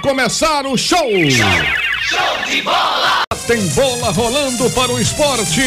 começar o show! Show de bola! Tem bola rolando para o esporte.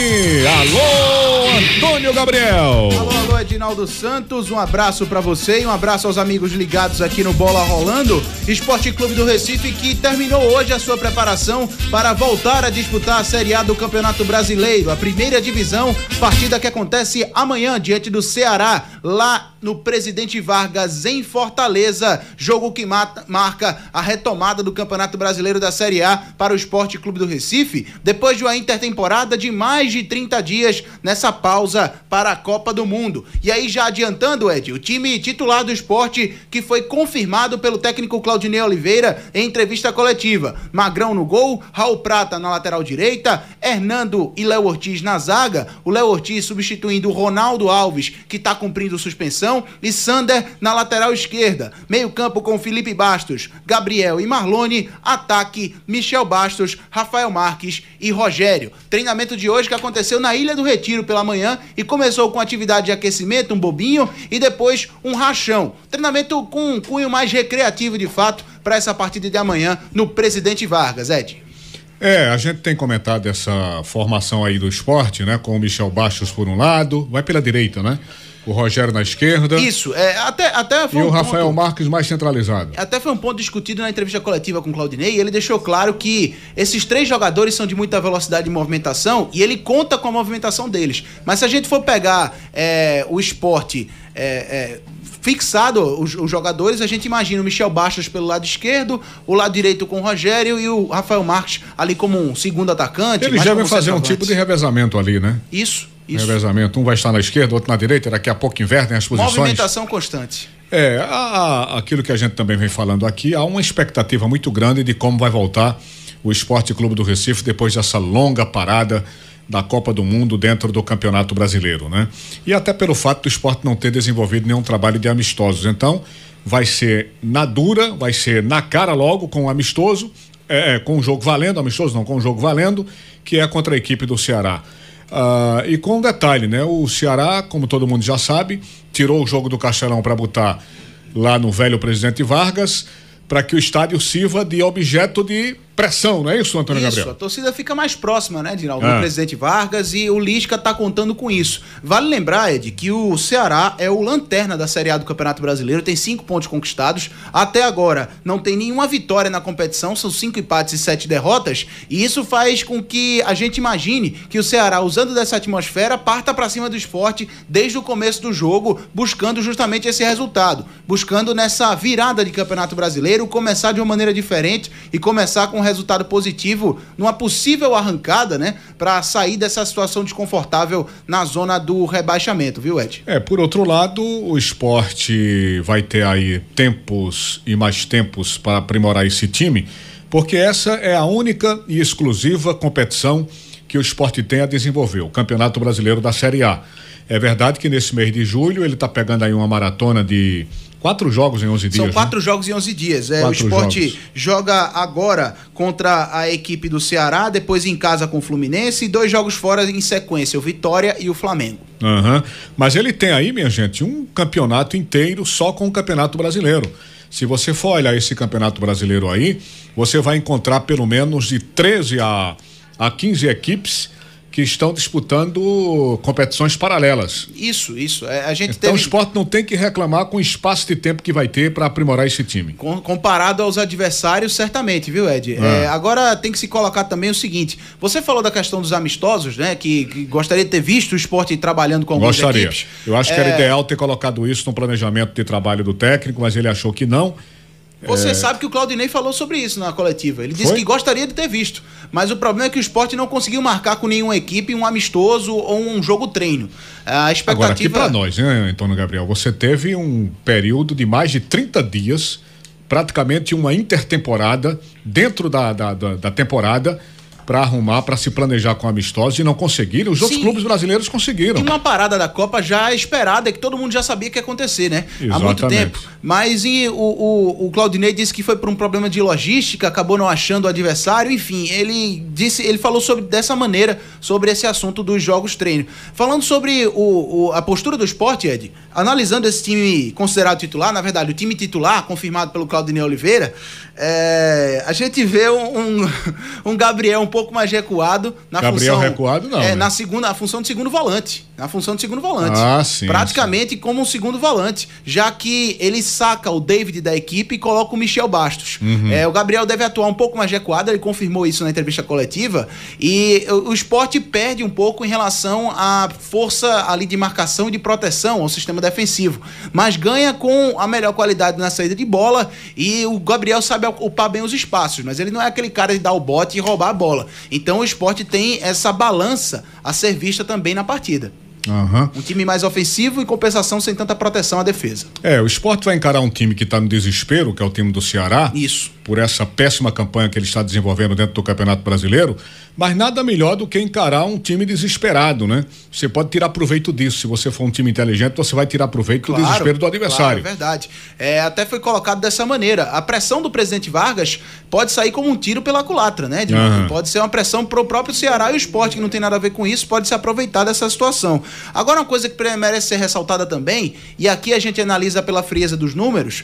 Alô, Antônio Gabriel. Alô, Edinaldo Santos, um abraço pra você e um abraço aos amigos ligados aqui no Bola Rolando. Esporte Clube do Recife, que terminou hoje a sua preparação para voltar a disputar a Série A do Campeonato Brasileiro, a primeira divisão, partida que acontece amanhã diante do Ceará, lá no Presidente Vargas, em Fortaleza, jogo que marca a retomada do Campeonato Brasileiro da Série A para o Esporte Clube do Recife, depois de uma intertemporada de mais de 30 dias nessa pausa para a Copa do Mundo. E aí, já adiantando, Ed, o time titular do esporte, que foi confirmado pelo técnico Claudinei Oliveira em entrevista coletiva: Magrão no gol, Raul Prata na lateral direita, Hernando e Léo Ortiz na zaga, o Léo Ortiz substituindo o Ronaldo Alves, que está cumprindo suspensão, e Sander na lateral esquerda, meio campo com Felipe Bastos, Gabriel e Marlone, ataque Michel Bastos, Rafael Marques e Rogério. Treinamento de hoje que aconteceu na Ilha do Retiro pela manhã e começou com atividade de aquecimento, um bobinho e depois um rachão. Treinamento com um cunho mais recreativo de fato para essa partida de amanhã no Presidente Vargas, Ed. A gente tem comentado essa formação aí do esporte, né? Com o Michel Bastos por um lado, vai pela direita, né? O Rogério na esquerda. Isso, até foi e o Rafael Marques mais centralizado. Até foi um ponto discutido na entrevista coletiva com o Claudinei, e ele deixou claro que esses três jogadores são de muita velocidade de movimentação e ele conta com a movimentação deles. Mas se a gente for pegar o esporte fixado, os jogadores, a gente imagina o Michel Bastos pelo lado esquerdo, o lado direito com o Rogério e o Rafael Marques ali como um segundo atacante. Eles devem fazer um tipo de revezamento ali, né? Isso. Revezamento, um vai estar na esquerda, outro na direita, daqui a pouco invertem as posições. Movimentação constante. Aquilo que a gente também vem falando aqui, há uma expectativa muito grande de como vai voltar o Esporte Clube do Recife depois dessa longa parada da Copa do Mundo dentro do Campeonato Brasileiro, né? E até pelo fato do esporte não ter desenvolvido nenhum trabalho de amistosos. Então, vai ser na dura, vai ser na cara logo com o amistoso, com o jogo valendo, amistoso não, com o jogo valendo, que é contra a equipe do Ceará. E com um detalhe, né? O Ceará, como todo mundo já sabe, tirou o jogo do Castelão para botar lá no velho Presidente Vargas, para que o estádio sirva de objeto de pressão, não é isso, Antônio Gabriel? Isso, a torcida fica mais próxima, né, Edinaldo, do Presidente Vargas, e o Lisca tá contando com isso. Vale lembrar, Ed, que o Ceará é o lanterna da Série A do Campeonato Brasileiro, tem 5 pontos conquistados, até agora não tem nenhuma vitória na competição, são 5 empates e 7 derrotas, e isso faz com que a gente imagine que o Ceará, usando dessa atmosfera, parta para cima do esporte desde o começo do jogo, buscando justamente esse resultado, buscando nessa virada de Campeonato Brasileiro, começar de uma maneira diferente e começar com um resultado positivo numa possível arrancada, né, para sair dessa situação desconfortável na zona do rebaixamento, viu, Ed? Por outro lado, o esporte vai ter aí tempos e mais tempos para aprimorar esse time, porque essa é a única e exclusiva competição que o esporte tem a desenvolver, o Campeonato Brasileiro da Série A. É verdade que nesse mês de julho ele está pegando aí uma maratona de 4 jogos em 11 dias. São 4 jogos em 11 dias. O esporte joga agora contra a equipe do Ceará, depois em casa com o Fluminense e 2 jogos fora em sequência, o Vitória e o Flamengo. Mas ele tem aí, minha gente, um campeonato inteiro só com o Campeonato Brasileiro. Se você for olhar esse Campeonato Brasileiro aí, você vai encontrar pelo menos de 13 a 15 equipes que estão disputando competições paralelas. Isso. A gente então o esporte não tem que reclamar com o espaço de tempo que vai ter para aprimorar esse time. Comparado aos adversários, certamente, viu, Ed? Agora tem que se colocar também o seguinte: você falou da questão dos amistosos, né? Que gostaria de ter visto o esporte trabalhando com algumas equipes. Eu acho que era ideal ter colocado isso no planejamento de trabalho do técnico, mas ele achou que não. Você sabe que o Claudinei falou sobre isso na coletiva. Ele disse que gostaria de ter visto, mas o problema é que o esporte não conseguiu marcar com nenhuma equipe um amistoso ou um jogo treino. A expectativa... Agora, aqui para nós, né, Antônio Gabriel, você teve um período de mais de 30 dias, praticamente uma intertemporada, dentro da temporada, para arrumar, para se planejar com amistosos e não conseguiram. Os outros clubes brasileiros conseguiram. E uma parada da Copa já esperada, que todo mundo já sabia que ia acontecer, né? Exatamente. Há muito tempo. Mas o Claudinei disse que foi por um problema de logística, acabou não achando o adversário, enfim, ele falou dessa maneira sobre esse assunto dos jogos treino. Falando sobre a postura do Sport, Ed, analisando esse time considerado titular, na verdade, o time titular, confirmado pelo Claudinei Oliveira, a gente vê um Gabriel um pouco mais recuado na Gabriel função... recuado não, né? Na função de segundo volante. Ah, sim. Praticamente como um segundo volante, já que ele saca o David da equipe e coloca o Michel Bastos. O Gabriel deve atuar um pouco mais recuado, ele confirmou isso na entrevista coletiva, e o Sport perde um pouco em relação à força ali de marcação e de proteção ao sistema defensivo, mas ganha com a melhor qualidade na saída de bola, e o Gabriel sabe ocupar bem os espaços, mas ele não é aquele cara de dar o bote e roubar a bola. Então o Sport tem essa balança a ser vista também na partida. Um time mais ofensivo e compensação sem tanta proteção à defesa. O Sport vai encarar um time que está no desespero, que é o time do Ceará. Isso. Por essa péssima campanha que ele está desenvolvendo dentro do Campeonato Brasileiro, mas nada melhor do que encarar um time desesperado, né? Você pode tirar proveito disso. Se você for um time inteligente, você vai tirar proveito do desespero do adversário. Claro, é verdade. Até foi colocado dessa maneira. A pressão do presidente Vargas pode sair como um tiro pela culatra, né, Edmundo? Pode ser uma pressão pro próprio Ceará, e o Sport, que não tem nada a ver com isso, pode se aproveitar dessa situação. Agora, uma coisa que merece ser ressaltada também, e aqui a gente analisa pela frieza dos números,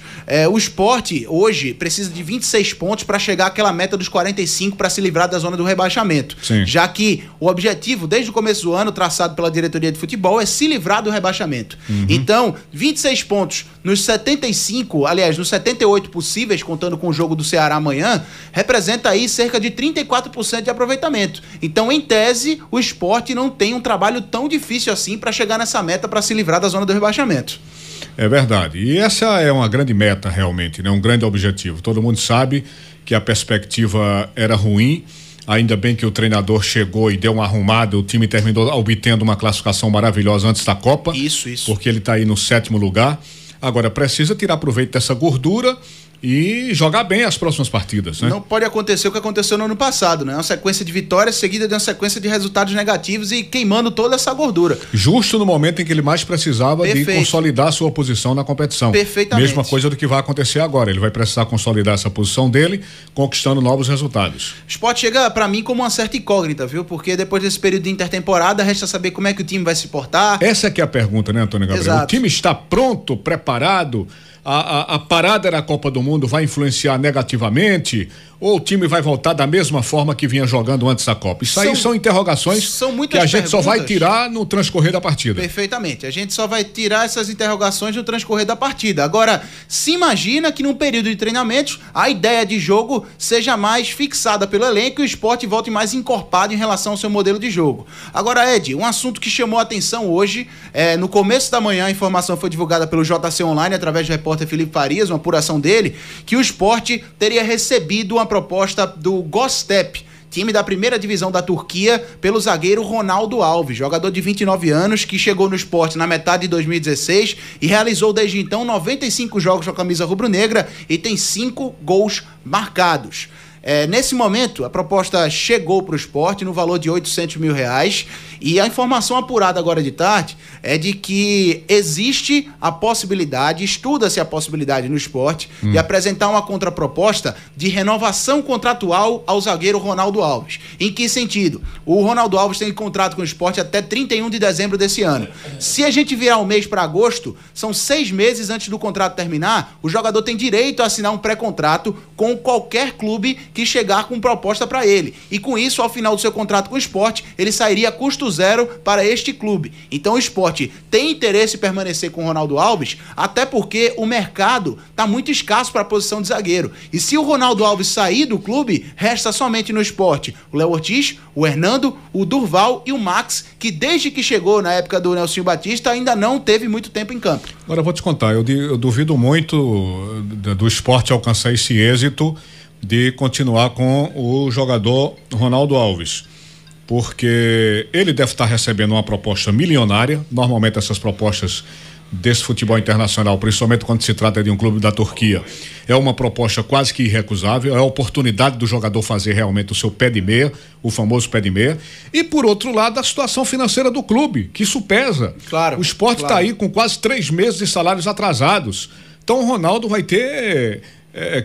o Sport hoje precisa de 26 pontos para chegar àquela meta dos 45 para se livrar da zona do rebaixamento. Sim. Já que o objetivo, desde o começo do ano, traçado pela diretoria de futebol, é se livrar do rebaixamento. Então, 26 pontos nos 75, aliás, nos 78 possíveis, contando com o jogo do Ceará amanhã, representa aí cerca de 34% de aproveitamento. Então, em tese, o Sport não tem um trabalho tão difícil assim para chegar nessa meta para se livrar da zona do rebaixamento. É verdade. E essa é uma grande meta realmente, né? Um grande objetivo. Todo mundo sabe que a perspectiva era ruim. Ainda bem que o treinador chegou e deu uma arrumada, o time terminou obtendo uma classificação maravilhosa antes da Copa. Isso. Porque ele está aí no 7º lugar. Agora, precisa tirar proveito dessa gordura e jogar bem as próximas partidas, né? Não pode acontecer o que aconteceu no ano passado, né? Uma sequência de vitórias seguida de uma sequência de resultados negativos e queimando toda essa gordura. Justo no momento em que ele mais precisava de consolidar sua posição na competição. Perfeitamente. Mesma coisa do que vai acontecer agora. Ele vai precisar consolidar essa posição dele, conquistando novos resultados. O Sport chega pra mim como uma certa incógnita, viu? Porque depois desse período de intertemporada, resta saber como é que o time vai se portar. Essa que é a pergunta, né, Antônio Gabriel? Exato. O time está pronto, preparado? A parada na Copa do Mundo vai influenciar negativamente? Ou o time vai voltar da mesma forma que vinha jogando antes da Copa? Isso aí são interrogações que a gente só vai tirar no transcorrer da partida. Perfeitamente. A gente só vai tirar essas interrogações no transcorrer da partida. Agora, se imagina que num período de treinamentos, a ideia de jogo seja mais fixada pelo elenco e o Sport volte mais encorpado em relação ao seu modelo de jogo. Agora, Ed, um assunto que chamou a atenção hoje, no começo da manhã, a informação foi divulgada pelo JC Online, através do repórter Felipe Farias, uma apuração dele, que o Sport teria recebido uma proposta do Göztepe, time da primeira divisão da Turquia, pelo zagueiro Ronaldo Alves, jogador de 29 anos que chegou no Sport na metade de 2016 e realizou desde então 95 jogos com a camisa rubro-negra e tem 5 gols marcados. Nesse momento, a proposta chegou para o Sport no valor de R$800 mil, e a informação apurada agora de tarde é de que existe a possibilidade, estuda-se a possibilidade no Sport de apresentar uma contraproposta de renovação contratual ao zagueiro Ronaldo Alves. Em que sentido? O Ronaldo Alves tem contrato com o Sport até 31 de dezembro desse ano. Se a gente virar um mês para agosto, são 6 meses antes do contrato terminar, o jogador tem direito a assinar um pré-contrato com qualquer clube que chegar com proposta para ele. E com isso, ao final do seu contrato com o Sport, ele sairia a custo zero para este clube. Então o Sport tem interesse em permanecer com o Ronaldo Alves, até porque o mercado está muito escasso para a posição de zagueiro. E se o Ronaldo Alves sair do clube, resta somente no Sport o Léo Ortiz, o Hernando, o Durval e o Max, que desde que chegou na época do Nelsinho Batista ainda não teve muito tempo em campo. Agora eu vou te contar, eu duvido muito do Sport alcançar esse êxito de continuar com o jogador Ronaldo Alves, porque ele deve estar recebendo uma proposta milionária. Normalmente essas propostas desse futebol internacional, principalmente quando se trata de um clube da Turquia. É uma proposta quase que irrecusável, é a oportunidade do jogador fazer realmente o seu pé de meia, o famoso pé de meia. E por outro lado, a situação financeira do clube, que isso pesa. Claro. O Sport está aí com quase 3 meses de salários atrasados. Então o Ronaldo vai ter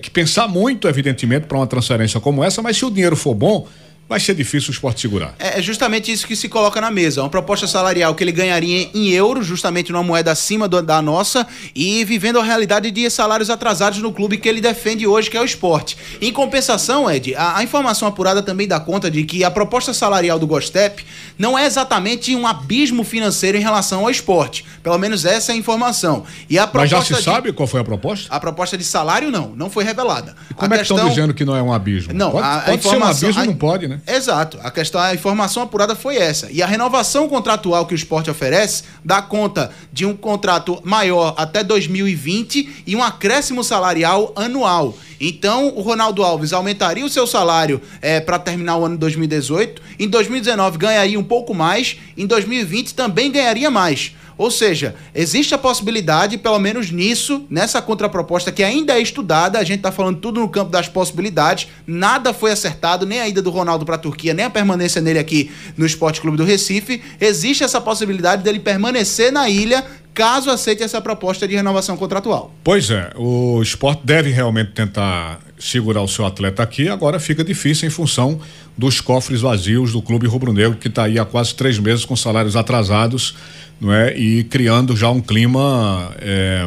que pensar muito, evidentemente, para uma transferência como essa, mas se o dinheiro for bom, vai ser difícil o Sport segurar. É justamente isso que se coloca na mesa. Uma proposta salarial que ele ganharia em euros, justamente numa moeda acima da nossa, e vivendo a realidade de salários atrasados no clube que ele defende hoje, que é o Sport. Em compensação, Ed, a informação apurada também dá conta de que a proposta salarial do Gostep não é exatamente um abismo financeiro em relação ao Sport. Pelo menos essa é a informação. E a proposta Mas já se sabe qual foi a proposta? A proposta de salário não foi revelada. E como é que estão dizendo que não é um abismo? Não, pode ser um abismo, não pode, né? Exato, a informação apurada foi essa. E a renovação contratual que o Sport oferece dá conta de um contrato maior até 2020 e um acréscimo salarial anual. Então, o Ronaldo Alves aumentaria o seu salário para terminar o ano de 2018, em 2019 ganharia um pouco mais, em 2020 também ganharia mais. Ou seja, existe a possibilidade, pelo menos nisso, nessa contraproposta que ainda é estudada, a gente está falando tudo no campo das possibilidades, nada foi acertado, nem a ida do Ronaldo para a Turquia, nem a permanência nele aqui no Sport Clube do Recife. Existe essa possibilidade dele permanecer na ilha, caso aceite essa proposta de renovação contratual. Pois é, o Sport deve realmente tentar segurar o seu atleta aqui, agora fica difícil em função dos cofres vazios do clube rubro-negro, que está aí há quase 3 meses com salários atrasados, não é? E criando já um clima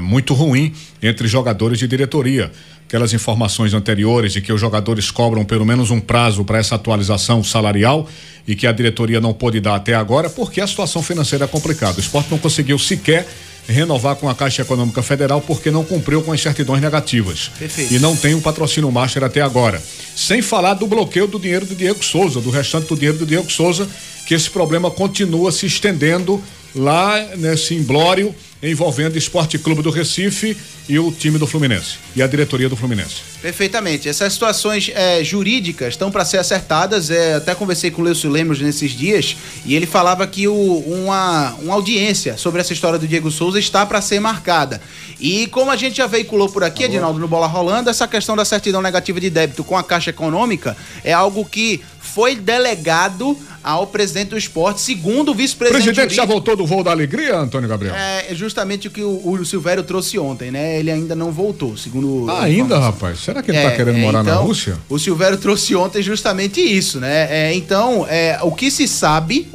muito ruim entre jogadores e diretoria. Aquelas informações anteriores de que os jogadores cobram pelo menos um prazo para essa atualização salarial e que a diretoria não pôde dar até agora porque a situação financeira é complicada. O Sport não conseguiu sequer renovar com a Caixa Econômica Federal porque não cumpriu com as certidões negativas. Perfeito. E não tem um patrocínio master até agora. Sem falar do bloqueio do dinheiro do Diego Souza, do restante do dinheiro do Diego Souza, que esse problema continua se estendendo lá nesse imbróglio envolvendo o Sport Clube do Recife e o time do Fluminense e a diretoria do Fluminense. Perfeitamente. Essas situações jurídicas estão para ser acertadas. Até conversei com o Leucio Lemos nesses dias e ele falava que uma audiência sobre essa história do Diego Souza está para ser marcada. E como a gente já veiculou por aqui, Edinaldo, no Bola Rolando, essa questão da certidão negativa de débito com a Caixa Econômica é algo que foi delegado ao presidente do Sport, segundo o vice-presidente. O presidente já voltou do voo da alegria, Antônio Gabriel? É justamente o que o Silvério trouxe ontem, né? Ele ainda não voltou, segundo... Ainda, rapaz? Será que ele tá querendo morar na Rússia? O Silvério trouxe ontem justamente isso, né? Então, o que se sabe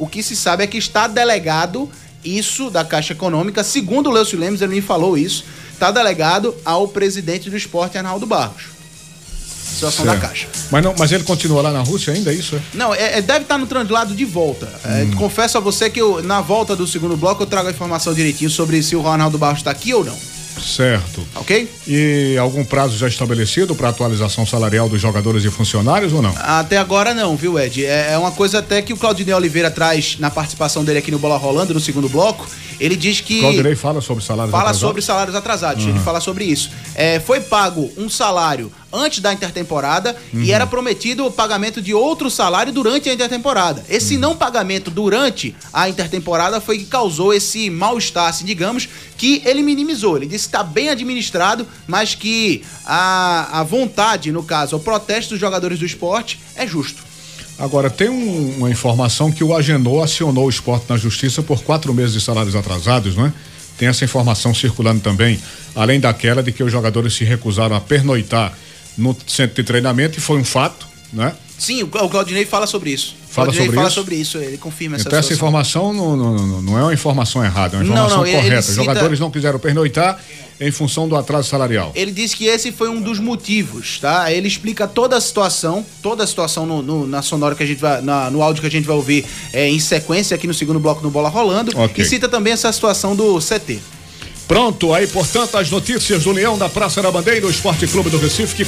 é que está delegado isso da Caixa Econômica, segundo o Leucio Lemos, ele me falou isso, está delegado ao presidente do Sport, Arnaldo Barros. Situação da Caixa. Mas ele continua lá na Rússia ainda, é isso? Não, deve estar no translado de volta. Confesso a você que na volta do segundo bloco eu trago a informação direitinho sobre se o Arnaldo Barros está aqui ou não. Certo. Ok? E algum prazo já estabelecido para atualização salarial dos jogadores e funcionários ou não? Até agora não, viu, Ed? É uma coisa até que o Claudinei Oliveira traz na participação dele aqui no Bola Rolando, no segundo bloco. Ele diz que... Claudinei fala sobre salários atrasados? Fala sobre salários atrasados, ele fala sobre isso. Foi pago um salário antes da intertemporada e era prometido o pagamento de outro salário durante a intertemporada. Esse não pagamento durante a intertemporada foi que causou esse mal-estar, assim, digamos, que ele minimizou. Ele disse que está bem administrado, mas que a vontade, no caso, o protesto dos jogadores do Sport é justo. Agora, tem uma informação que o Agenor acionou o Sport na justiça por 4 meses de salários atrasados, não é? Tem essa informação circulando também, além daquela de que os jogadores se recusaram a pernoitar no centro de treinamento, e foi um fato, né? Sim, o Claudinei fala sobre isso. Fala sobre isso, ele confirma essa situação. Então essa informação não é uma informação errada, é uma informação correta. Os jogadores não quiseram pernoitar em função do atraso salarial. Ele disse que esse foi um dos motivos, tá? Ele explica toda a situação na sonora que a gente vai, no áudio que a gente vai ouvir em sequência aqui no segundo bloco do Bola Rolando. Okay. E cita também essa situação do CT. Pronto, aí portanto as notícias do Leão da Praça da Bandeira, o Sport Clube do Recife que